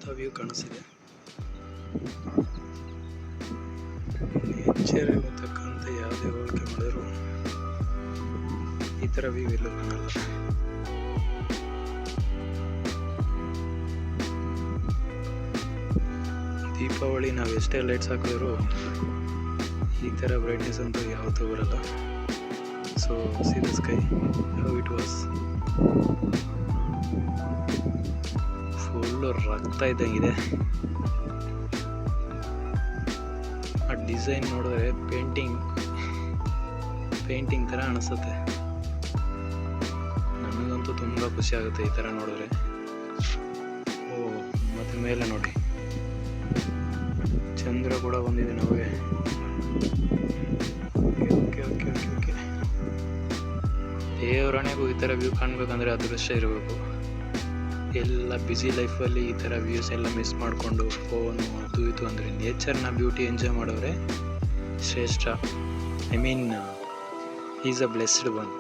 ಅಂತ ವ್ಯೂ ಕಾಣಿಸ್ತಿದೆ. ನೇಚರ್ ಇರತಕ್ಕಂಥ ಯಾವುದೇ ಹೋಲಿಕೆ ಮಾಡಿದ್ರು ಈ ಥರ ವ್ಯೂ ಎಲ್ಲೂ ಕಾಣಲ್ಲ. ದೀಪಾವಳಿ ನಾವು ಎಷ್ಟೇ ಲೈಟ್ಸ್ ಹಾಕಿದ್ರು ಈ ಥರ ಬ್ರೈಟ್ನೆಸ್ ಅಂತೂ ಯಾವತ್ತೂ ಬರಲ್ಲ. So C the sky how it was. Full ರಕ್ತ ಇದ್ದಂಗಿದೆ. ಆ ಡಿಸೈನ್ ನೋಡಿದ್ರೆ ಪೇಂಟಿಂಗ್ ಥರ ಅನಿಸುತ್ತೆ. ನನಗಂತೂ ತುಂಬ ಖುಷಿ ಆಗುತ್ತೆ ಈ ಥರ ನೋಡಿದ್ರೆ. ಓ ಮತ್ತು ಮೇಲೆ ನೋಡಿ ಚಂದ್ರ ಕೂಡ ಬಂದಿದೆ ನಮಗೆ. ಓಕೆ ಓಕೆ ಓಕೆ ಓಕೆ ದೇವರಾಣೆಗೂ ಈ ಥರ ವ್ಯೂ ಕಾಣಬೇಕಂದ್ರೆ ಅದೃಷ್ಟ ಇರಬೇಕು. ಎಲ್ಲ ಬ್ಯುಸಿ ಲೈಫಲ್ಲಿ ಈ ಥರ ವ್ಯೂಸ್ ಎಲ್ಲ ಮಿಸ್ ಮಾಡಿಕೊಂಡು ಫೋನು ಅದು ಇದು ಅಂದರೆ ನೇಚರ್ನ ಬ್ಯೂಟಿ ಎಂಜಾಯ್ ಮಾಡೋರೆ ಶ್ರೇಷ್ಠ. I mean is a blessed one.